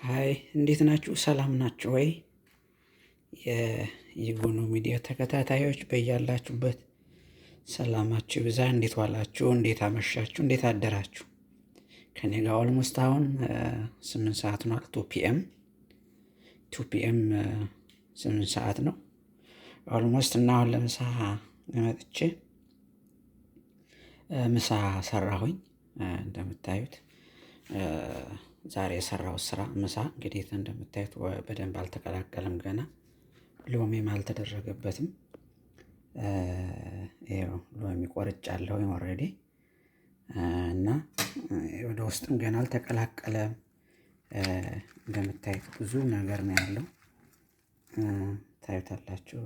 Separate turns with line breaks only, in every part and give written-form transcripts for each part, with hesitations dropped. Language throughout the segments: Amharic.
ሀይ እንዴት ናችሁ? ሰላም ናችሁ ወይ? የኢጎኑ ሚዲያ ተከታታዮች በያላችሁበት ሰላማችሁ ይብዛ። እንዴት ዋላችሁ? እንዴት አመሻችሁ? እንዴት አደራችሁ? ከኔ ጋር ኦልሞስት አሁን 8 ሰዓት ነው። 2 ፒኤም 8 ሰዓት ነው ኦልሞስት። እና አሁን ለምሳ መጥቼ ምሳ ሰራሁኝ። እንደምታዩት ዛሬ የሰራሁት ስራ ምሳ እንግዲህ እንደምታዩት በደንብ አልተቀላቀለም፣ ገና ሎሚም አልተደረገበትም። ይኸው ሎሚ ቆርጫለሁ ኦልሬዲ እና ወደ ውስጥም ገና አልተቀላቀለም። እንደምታዩት ብዙ ነገር ነው ያለው፣ ታዩታላችሁ።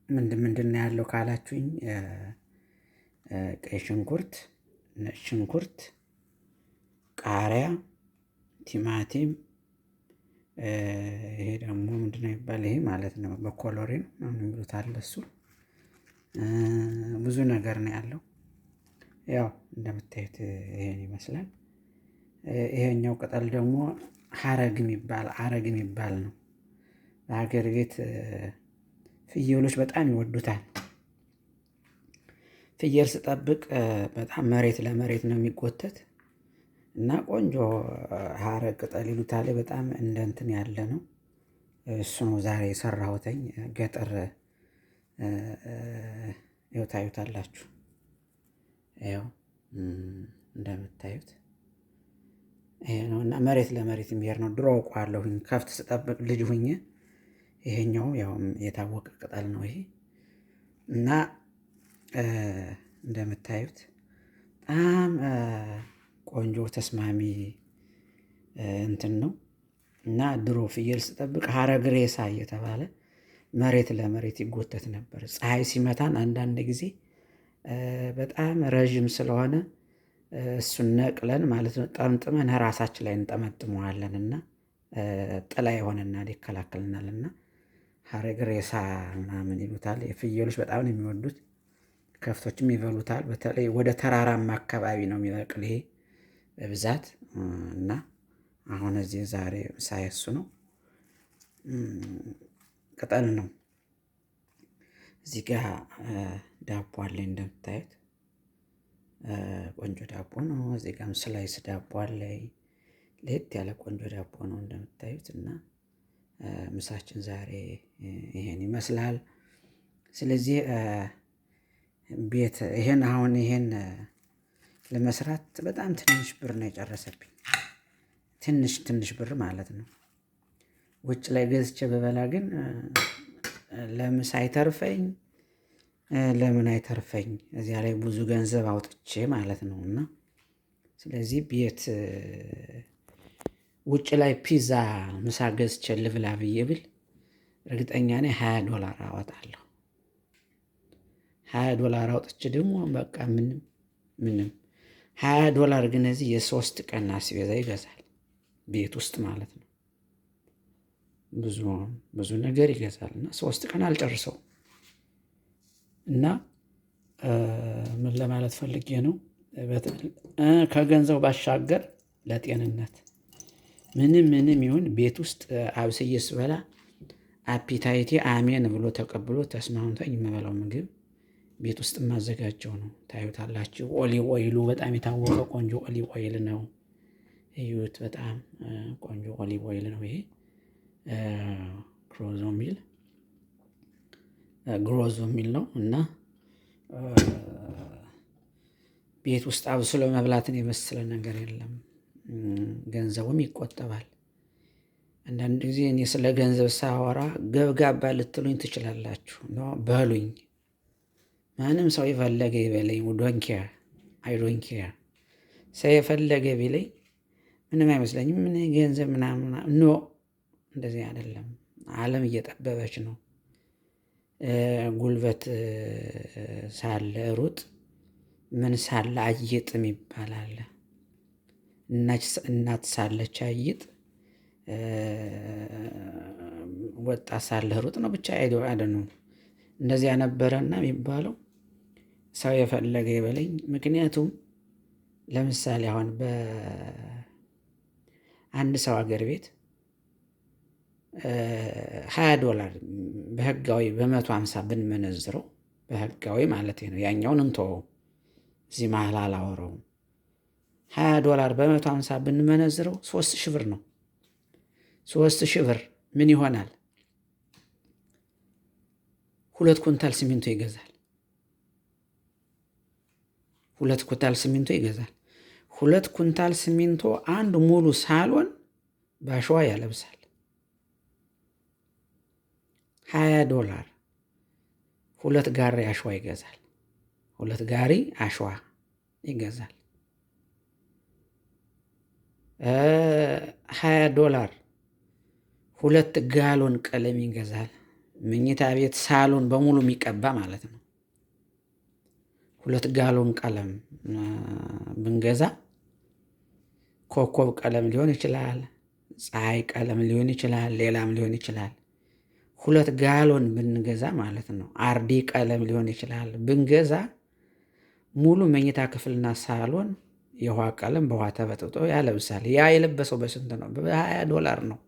ምንድን ነው ያለው ካላችሁኝ፣ ቀይ ሽንኩርት፣ ነጭ ሽንኩርት፣ ቃሪያ፣ ቲማቲም፣ ይሄ ደግሞ ምንድን ነው የሚባል ይሄ ማለት ነው በኮሎሪ ነው ምናምን የሚሉት አለ እሱ። ብዙ ነገር ነው ያለው። ያው እንደምታዩት ይሄን ይመስላል። ይሄኛው ቅጠል ደግሞ አረግ የሚባል ነው። በሀገር ቤት ፍየሎች በጣም ይወዱታል። ፍየል ስጠብቅ በጣም መሬት ለመሬት ነው የሚጎተት እና ቆንጆ ሀረግ ቅጠል ይሉታል። በጣም እንደ እንትን ያለ ነው። እሱ ነው ዛሬ የሰራሁትኝ። ገጠር ይኸው ታዩታላችሁ። ይኸው እንደምታዩት ይሄ ነው እና መሬት ለመሬት የሚሄድ ነው። ድሮ አውቀዋለሁኝ ከብት ስጠብቅ ልጅ ሁኜ። ይሄኛው ያው የታወቀ ቅጠል ነው ይሄ እና እንደምታዩት በጣም ቆንጆ ተስማሚ እንትን ነው እና ድሮ ፍየል ስጠብቅ ሀረግ ሬሳ እየተባለ መሬት ለመሬት ይጎተት ነበር። ፀሐይ ሲመታን አንዳንድ ጊዜ በጣም ረዥም ስለሆነ እሱን ነቅለን ማለት ነው ጠምጥመን ራሳችን ላይ እንጠመጥመዋለን እና ጥላ ይሆነናል፣ ይከላከልናል። እና ሀረግ ሬሳ ምናምን ይሉታል። የፍየሎች በጣም ነው የሚወዱት፣ ከፍቶችም ይበሉታል። በተለይ ወደ ተራራማ አካባቢ ነው የሚበቅል ይሄ በብዛት እና አሁን እዚህ ዛሬ ምሳዬ እሱ ነው። ቅጠል ነው። እዚህ ጋር ዳቦ አለኝ እንደምታዩት፣ ቆንጆ ዳቦ ነው። እዚህ ጋርም ስላይስ ዳቦ አለኝ፣ ለየት ያለ ቆንጆ ዳቦ ነው እንደምታዩት። እና ምሳችን ዛሬ ይሄን ይመስላል። ስለዚህ ይሄን ለመስራት በጣም ትንሽ ብር ነው የጨረሰብኝ። ትንሽ ብር ማለት ነው። ውጭ ላይ ገዝቼ በበላ ግን ለምሳ አይተርፈኝ፣ ለምን አይተርፈኝ? እዚያ ላይ ብዙ ገንዘብ አውጥቼ ማለት ነው። እና ስለዚህ ውጭ ላይ ፒዛ ምሳ ገዝቼ ልብላ ብዬ ብል እርግጠኛ ነኝ $20 አወጣለሁ። $20 አውጥቼ ደግሞ በቃ ምንም $20 ግን እዚህ የ3 ቀን አስቤዛ ይገዛል፣ ቤት ውስጥ ማለት ነው። ብዙ ነገር ይገዛል እና 3 ቀን አልጨርሰው። እና ምን ለማለት ፈልጌ ነው፣ ከገንዘቡ ባሻገር ለጤንነት ምንም ይሁን ቤት ውስጥ አብስዬ ስበላ አፒታይቴ አሜን ብሎ ተቀብሎ ተስማምቶኝ የምበላው ምግብ ቤት ውስጥ የማዘጋጀው ነው። ታዩታላችሁ። ኦሊቭ ኦይሉ በጣም የታወቀ ቆንጆ ኦሊቭ ኦይል ነው። እዩት፣ በጣም ቆንጆ ኦሊቭ ኦይል ነው ይሄ። ግሮዞ የሚል ነው እና ቤት ውስጥ አብስሎ መብላትን የመሰለ ነገር የለም። ገንዘቡም ይቆጠባል። አንዳንድ ጊዜ እኔ ስለ ገንዘብ ሳወራ ገብጋባ ልትሉኝ ትችላላችሁ። በሉኝ፣ ማንም ሰው የፈለገ ይበለኝ፣ አይ ዶንት ኬር። ሰው የፈለገ ቢለኝ ምንም አይመስለኝም። ምን ገንዘብ ምናምን ኖ፣ እንደዚህ አይደለም። ዓለም እየጠበበች ነው። ጉልበት ሳለ ሩጥ፣ ምን ሳለ አይጥም ይባላል። እናት ሳለች አይጥ፣ ወጣት ሳለ ሩጥ ነው። ብቻ አይደለም እንደዚያ ነበረና የሚባለው። ሰው የፈለገ ይበለኝ። ምክንያቱም ለምሳሌ አሁን አንድ ሰው አገር ቤት $20 በህጋዊ በ150 ብንመነዝረው በህጋዊ ማለት ነው። ያኛውን እንተወው፣ እዚህ መሀል አላወራውም። $20 በ150 ብንመነዝረው 3000 ብር ነው። 3000 ብር ምን ይሆናል? 2 ኩንታል ሲሚንቶ ይገዛል። 2 ኩንታል ሲሚንቶ ይገዛል። 2 ኩንታል ሲሚንቶ አንድ ሙሉ ሳሎን በአሸዋ ያለብሳል። $20 2 ጋሪ አሸዋ ይገዛል። 2 ጋሪ አሸዋ ይገዛል። $20 2 ጋሎን ቀለም ይገዛል። መኝታ ቤት ሳሎን በሙሉ የሚቀባ ማለት ነው። 2 ጋሎን ቀለም ብንገዛ ኮከብ ቀለም ሊሆን ይችላል፣ ፀሐይ ቀለም ሊሆን ይችላል፣ ሌላም ሊሆን ይችላል። 2 ጋሎን ብንገዛ ማለት ነው። አርዲ ቀለም ሊሆን ይችላል ብንገዛ ሙሉ መኝታ ክፍልና ሳሎን የውሃ ቀለም በውሃ ተበጥብጦ ያለብሳል። ያ የለበሰው በስንት ነው? $20 ነው።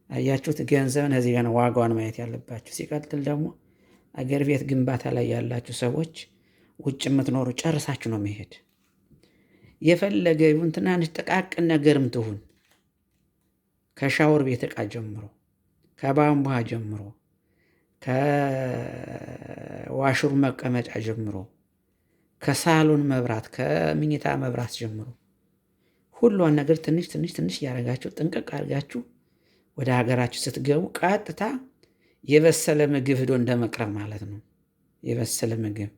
አያችሁት? ገንዘብን እዚህ ጋር ዋጋውን ማየት ያለባችሁ። ሲቀጥል ደግሞ አገር ቤት ግንባታ ላይ ያላችሁ ሰዎች ውጭ የምትኖሩ ጨርሳችሁ ነው መሄድ። የፈለገ ይሁን ትናንሽ ጥቃቅን ነገርም ትሁን ከሻወር ቤት ዕቃ ጀምሮ ከቧንቧ ጀምሮ ከዋሽሩ መቀመጫ ጀምሮ ከሳሎን መብራት ከምኝታ መብራት ጀምሮ ሁሉን ነገር ትንሽ ትንሽ ትንሽ እያደረጋችሁ ጥንቅቅ አድርጋችሁ ወደ ሀገራችሁ ስትገቡ ቀጥታ የበሰለ ምግብ ሄዶ እንደመቅረብ ማለት ነው። የበሰለ ምግብ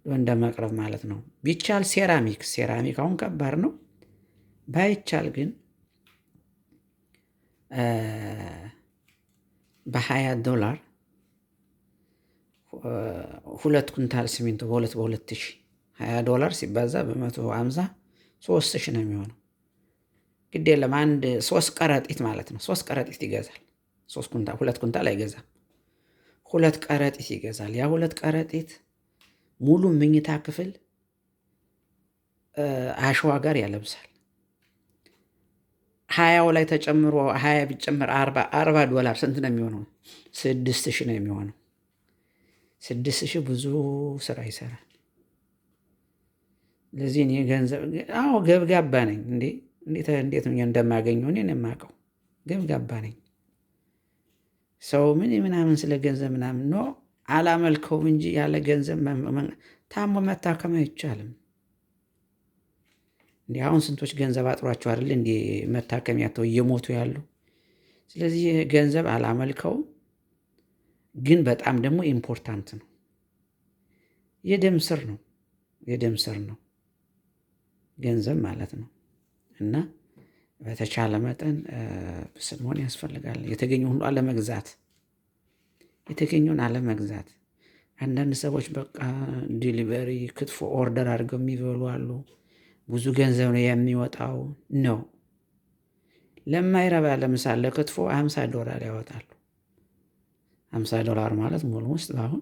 ሄዶ እንደመቅረብ ማለት ነው። ቢቻል ሴራሚክ አሁን ከባድ ነው። ባይቻል ግን $20 2 ኩንታል ሲሚንቶ በ2000 $20 ሲባዛ በ150 3000 ነው የሚሆነው። ግድ የለም አንድ 3 ቀረጢት ማለት ነው። 3 ቀረጢት ይገዛል። 2 ኩንታል አይገዛም። 2 ቀረጢት ይገዛል። ያ 2 ቀረጢት ሙሉ መኝታ ክፍል አሸዋ ጋር ያለብሳል። 20 ላይ ተጨምሮ 20 ቢጨምር $40 ስንት ነው የሚሆነው? 6000 ነው የሚሆነው። 6000 ብዙ ስራ ይሰራል። ለዚህ እኔ ገንዘብ ገብጋባ ነኝ። እንዴት እንደማገኘው እኔ ነው የማውቀው። ገብጋባ ነኝ። ሰው ምናምን ስለ ገንዘብ ምናምን ነው አላመልከውም እንጂ ያለ ገንዘብ ታሞ መታከም አይቻልም። አሁን ስንቶች ገንዘብ አጥሯቸው አይደል መታከም ያተው እየሞቱ ያሉ። ስለዚህ ገንዘብ አላመልከውም፣ ግን በጣም ደግሞ ኢምፖርታንት ነው። የደም ስር ነው ገንዘብ ማለት ነው። እና በተቻለ መጠን ብስል መሆን ያስፈልጋል። የተገኘውን ሁሉ አለመግዛት። አንዳንድ ሰዎች በቃ ዲሊቨሪ ክትፎ ኦርደር አድርገው የሚበሉ አሉ። ብዙ ገንዘብ ነው የሚወጣው ነው። ለማይረባ ለምሳሌ ለክትፎ $50 ያወጣሉ። $50 ማለት ሙሉ ውስጥ አሁን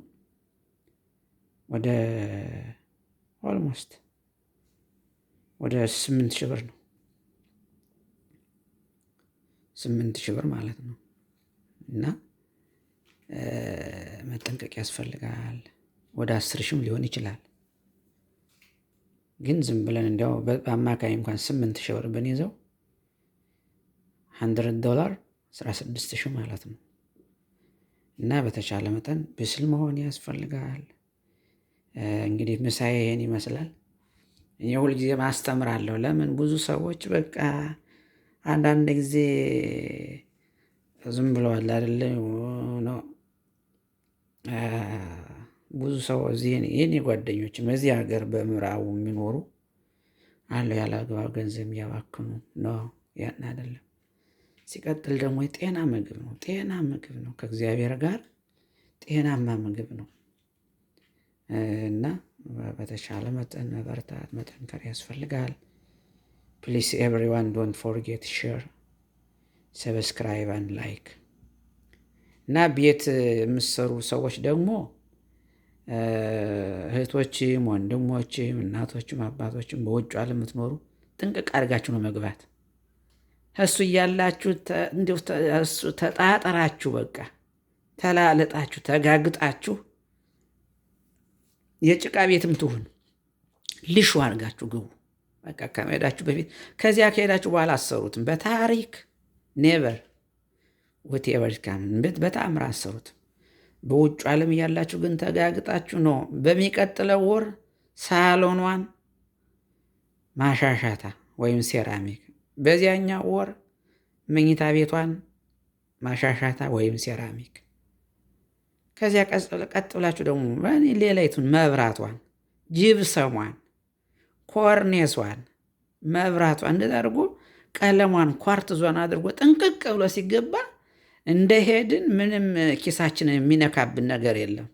ወደ ኦልሞስት ወደ 8000 ብር ነው። 8000 ብር ማለት ነው። እና መጠንቀቅ ያስፈልጋል። ወደ 10,000 ሊሆን ይችላል። ግን ዝም ብለን እንዲያው በአማካይ እንኳን 8000 ብር ብንይዘው $100 16,000 ማለት ነው። እና በተቻለ መጠን ብስል መሆን ያስፈልጋል። እንግዲህ ምሳዬ ይሄን ይመስላል። እኔ ሁልጊዜ ማስተምራለሁ። ለምን ብዙ ሰዎች በቃ አንዳንድ ጊዜ ዝም ብለዋል አይደለ? ብዙ ሰው እዚህ የኔ ጓደኞችም እዚህ ሀገር በምዕራቡ የሚኖሩ አሉ ያለ አግባብ ገንዘብ የሚያባክኑ ነው። ያን አይደለም። ሲቀጥል ደግሞ የጤና ምግብ ነው። ከእግዚአብሔር ጋር ጤናማ ምግብ ነው። እና በተቻለ መጠን መበርታት መጠንከር ያስፈልጋል። ፕሊስ ኤቭሪዋን ዶንት ፎርጌት ሼር፣ ሰብስክራይብ አንድ ላይክ። እና ቤት የምትሰሩ ሰዎች ደግሞ እህቶችም ወንድሞችም እናቶችም አባቶችም በውጭ ዓለም የምትኖሩ ጥንቅቅ አድርጋችሁ ነው መግባት። እሱ እያላችሁ እንዲሁ እሱ ተጣጠራችሁ፣ በቃ ተላለጣችሁ፣ ተጋግጣችሁ የጭቃ ቤትም ትሁን ልሹ አድርጋችሁ ግቡ። በቃ ከመሄዳችሁ በፊት ከዚያ ከሄዳችሁ በኋላ አሰሩትም። በታሪክ ኔቨር ወቴቨር ካምንበት በተአምር አሰሩትም። በውጭ ዓለም እያላችሁ ግን ተጋግጣችሁ ነው። በሚቀጥለው ወር ሳሎኗን ማሻሻታ ወይም ሴራሚክ፣ በዚያኛው ወር መኝታ ቤቷን ማሻሻታ ወይም ሴራሚክ፣ ከዚያ ቀጥ ብላችሁ ደግሞ ሌላይቱን መብራቷን፣ ጅብሰሟን፣ ኮርኔሷን፣ መብራቷን እንደዛ አድርጎ ቀለሟን ኳርትዟን አድርጎ ጥንቅቅ ብሎ ሲገባ እንደሄድን ምንም ኪሳችንን የሚነካብን ነገር የለም።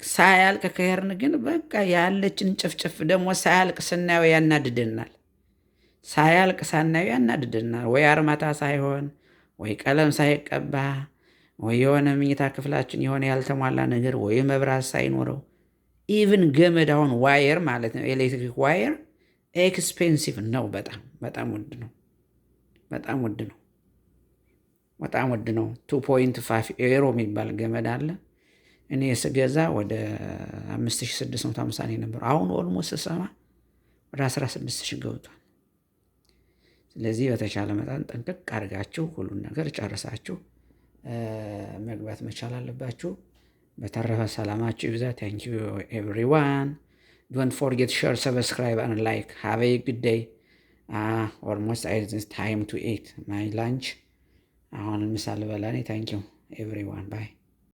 ሳያልቅ ከሄርን ግን በቃ ያለችን ጭፍጭፍ ደግሞ ሳያልቅ ስናየው ያናድደናል። ሳያልቅ ሳናየው ያናድደናል። ወይ አርማታ ሳይሆን ወይ ቀለም ሳይቀባ ወይ የሆነ መኝታ ክፍላችን የሆነ ያልተሟላ ነገር ወይ መብራት ሳይኖረው ኢቭን ገመድ አሁን ዋየር ማለት ነው ኤሌክትሪክ ዋየር ኤክስፔንሲቭ ነው። በጣም በጣም ውድ ነው። በጣም ውድ ነው። በጣም ውድ ነው። 2.5 ዩሮ የሚባል ገመድ አለ። እኔ ስገዛ ወደ 5650 ነው የነበረው። አሁን ኦልሞስት ስሰማ ወደ 16000 ገብቷል። ስለዚህ በተቻለ መጠን ጠንቅቅ አድርጋችሁ ሁሉን ነገር ጨርሳችሁ መግባት መቻል አለባችሁ። በተረፈ ሰላማችሁ ይብዛ። ታንክ ዩ ኤቭሪዋን። ዶንት ፎርጌት ሼር፣ ሰብስክራይብ and like. Have a good day. Almost it's time to eat my lunch. አሁን ምሳ ልበላ ነኝ። ታንክ ዩ ኤቭሪዋን ባይ